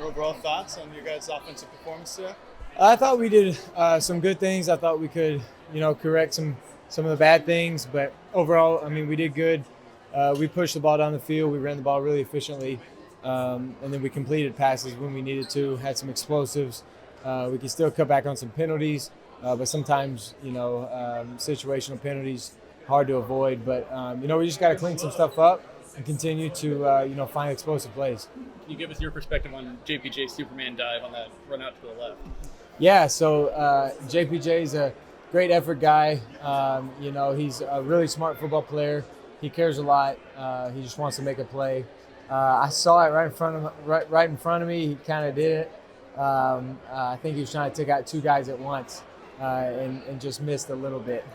overall thoughts on your guys' offensive performance today? I thought we did some good things. I thought we could, correct some of the bad things. But overall, I mean, we did good. We pushed the ball down the field. We ran the ball really efficiently. And then we completed passes when we needed to, had some explosives. We could still cut back on some penalties. But sometimes, situational penalties, hard to avoid. But, we just got to clean some stuff up and continue to, find explosive plays. Can you give us your perspective on JPJ's Superman dive on that run out to the left? Yeah, so JPJ's a great effort guy. He's a really smart football player. He cares a lot. He just wants to make a play. I saw it right in front of me. He kind of did it. I think he was trying to take out two guys at once and just missed a little bit.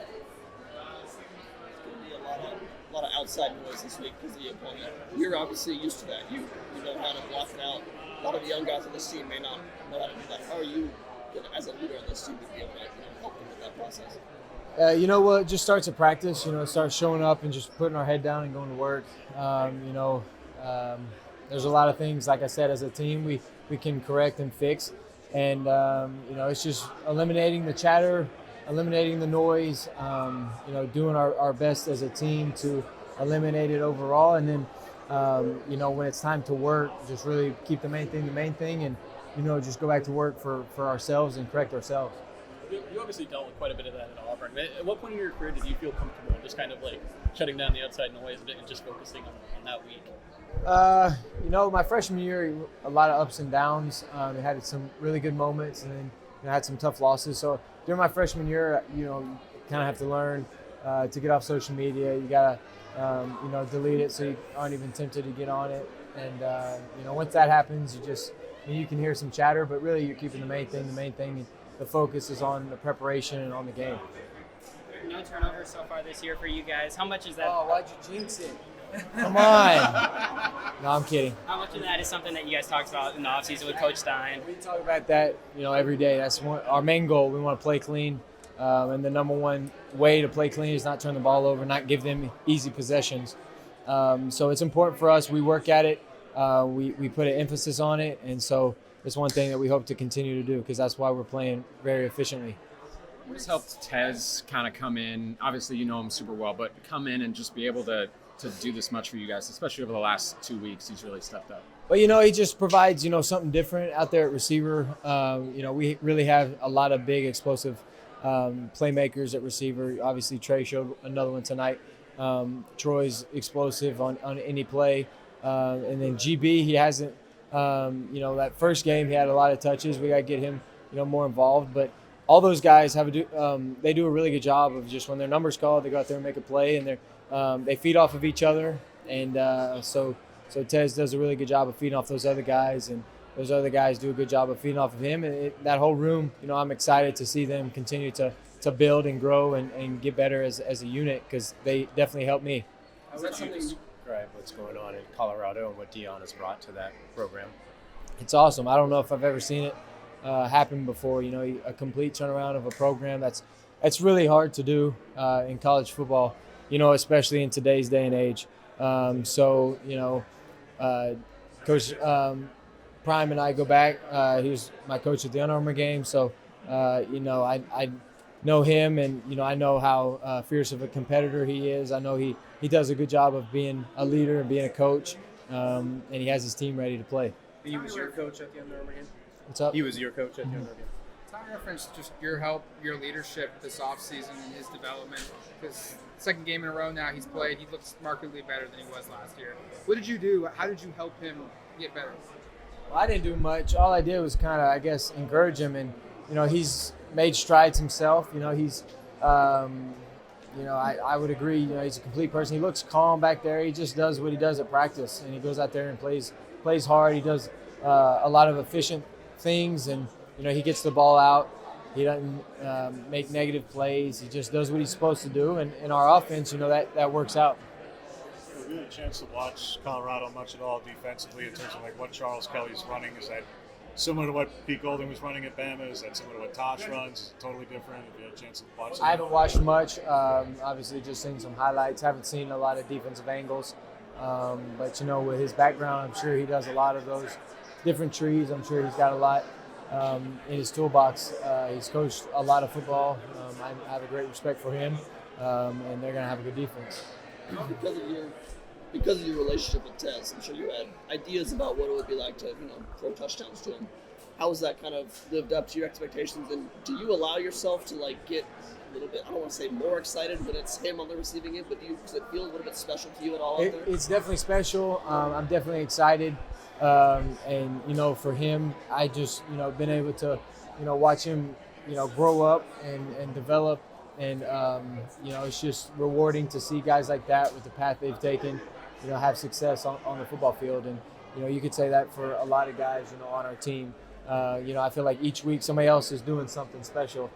A lot of outside noise this week because of the opponent. You're obviously used to that. You know how to block it out. A lot of the young guys on this team may not know how to do that. How are you, as a leader on this team, to be able to help them with that process? It just starts at practice. Start showing up and just putting our head down and going to work. There's a lot of things, like I said, as a team we can correct and fix. And, it's just eliminating the chatter, eliminating the noise, doing our best as a team to eliminate it overall. And then, when it's time to work, just really keep the main thing and, just go back to work for ourselves and correct ourselves. You obviously dealt with quite a bit of that at Auburn. At what point in your career did you feel comfortable just kind of like shutting down the outside noise and just focusing on that week? My freshman year, a lot of ups and downs. I had some really good moments and then had some tough losses. So during my freshman year, you kind of have to learn to get off social media. You got to, delete it so you aren't even tempted to get on it. And, once that happens, you can hear some chatter, but really you're keeping the main thing. The focus is on the preparation and on the game. No turnovers so far this year for you guys. How much is that? Oh, why'd you jinx it? Come on. No, I'm kidding. How much of that is something that you guys talked about in the offseason with Coach Stein? We talk about that, every day. That's our main goal. We want to play clean. And the number one way to play clean is not turn the ball over, not give them easy possessions. So it's important for us. We work at it. We put an emphasis on it. And so it's one thing that we hope to continue to do because that's why we're playing very efficiently. What has helped Tez kind of come in? Obviously, you know him super well, but come in and just be able to do this much for you guys, especially over the last 2 weeks. He's really stepped up. Well, he just provides, something different out there at receiver. We really have a lot of big, explosive playmakers at receiver. Obviously, Trey showed another one tonight. Troy's explosive on any play. And then GB, he hasn't, that first game, he had a lot of touches. We got to get him, more involved. But all those guys they do a really good job of just when their number's called, they go out there and make a play, and they feed off of each other. And so Tez does a really good job of feeding off those other guys, and those other guys do a good job of feeding off of him. And that whole room, I'm excited to see them continue to build and grow and get better as a unit because they definitely help me. How would you describe what's going on in Colorado and what Dion has brought to that program? It's awesome. I don't know if I've ever seen it happen before. A complete turnaround of a program. That's really hard to do in college football, especially in today's day and age. Coach Prime and I go back. He was my coach at the Under Armour game. So, I know him and, I know how fierce of a competitor he is. I know he does a good job of being a leader and being a coach, and he has his team ready to play. He was your coach at the Under Armour game? What's up? He was your coach at the Under Armour game. Talk reference just your help, your leadership this offseason and his development. Because second game in a row now he's played. He looks markedly better than he was last year. What did you do? How did you help him get better? Well, I didn't do much. All I did was kind of, I guess, encourage him. And, he's made strides himself. He's, I would agree. He's a complete person. He looks calm back there. He just does what he does at practice. And he goes out there and plays hard. He does a lot of efficient things. And, he gets the ball out. He doesn't make negative plays. He just does what he's supposed to do. And in our offense, that works out. Have you had a chance to watch Colorado much at all defensively in terms of like what Charles Kelly's running? Is that similar to what Pete Golding was running at Bama? Is that similar to what Tosh runs? Is it totally different? Have you had a chance to watch that? I haven't watched much. Obviously, just seen some highlights. Haven't seen a lot of defensive angles. But, with his background, I'm sure he does a lot of those different trees. I'm sure he's got a lot in his toolbox. He's coached a lot of football. I have a great respect for him, and they're going to have a good defense. Because of your relationship with Tez, I'm sure you had ideas about what it would be like to throw touchdowns to him. How has that kind of lived up to your expectations? And do you allow yourself to get a little bit, I don't want to say more excited when it's him on the receiving end, but does it feel a little bit special to you at all out there? It's definitely special. I'm definitely excited. And, for him, I just, been able to, watch him, grow up and develop. And, it's just rewarding to see guys like that with the path they've taken, have success on the football field. And, you could say that for a lot of guys, on our team. I feel like each week somebody else is doing something special.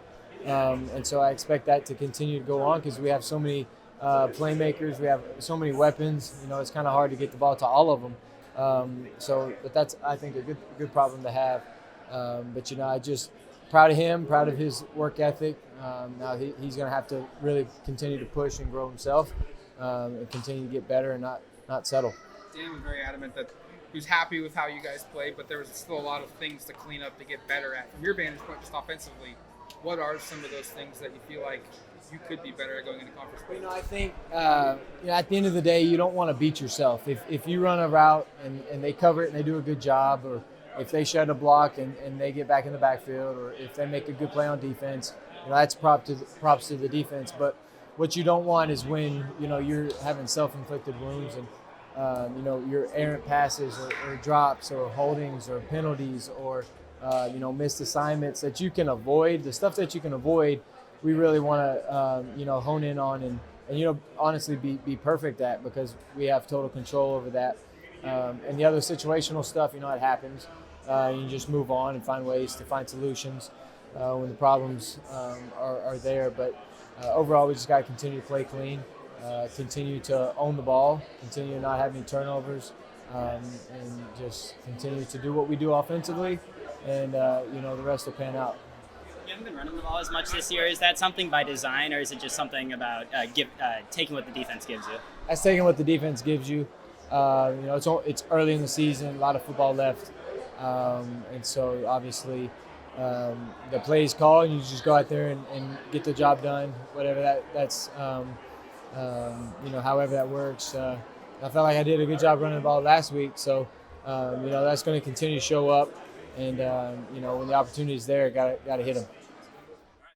And so I expect that to continue to go on because we have so many playmakers. We have so many weapons. It's kind of hard to get the ball to all of them. But that's, I think, a good problem to have. But I just proud of him, proud of his work ethic. Now he's going to have to really continue to push and grow himself and continue to get better and not settle. Dan was very adamant that he was happy with how you guys played, but there was still a lot of things to clean up to get better at. From your vantage point, just offensively, what are some of those things that you feel like you could be better at going into conference play? I think at the end of the day, you don't want to beat yourself. If you run a route and they cover it and they do a good job, or if they shed a block and they get back in the backfield, or if they make a good play on defense, that's props to the defense. But what you don't want is when you're having self-inflicted wounds and your errant passes or drops or holdings or penalties or missed assignments that you can avoid. The stuff that you can avoid, we really want to hone in on and honestly be perfect at, because we have total control over that. And the other situational stuff, it happens. You just move on and find ways to find solutions when the problems are there. But overall, we just got to continue to play clean, continue to own the ball, continue to not have any turnovers, and just continue to do what we do offensively, and the rest will pan out. You haven't been running the ball as much this year. Is that something by design, or is it just something about taking what the defense gives you? That's taking what the defense gives you. It's early in the season, a lot of football left, and so obviously the plays call, and you just go out there and get the job done, whatever that's however that works. I felt like I did a good job running the ball last week, so that's going to continue to show up, and when the opportunity is there, got to hit them.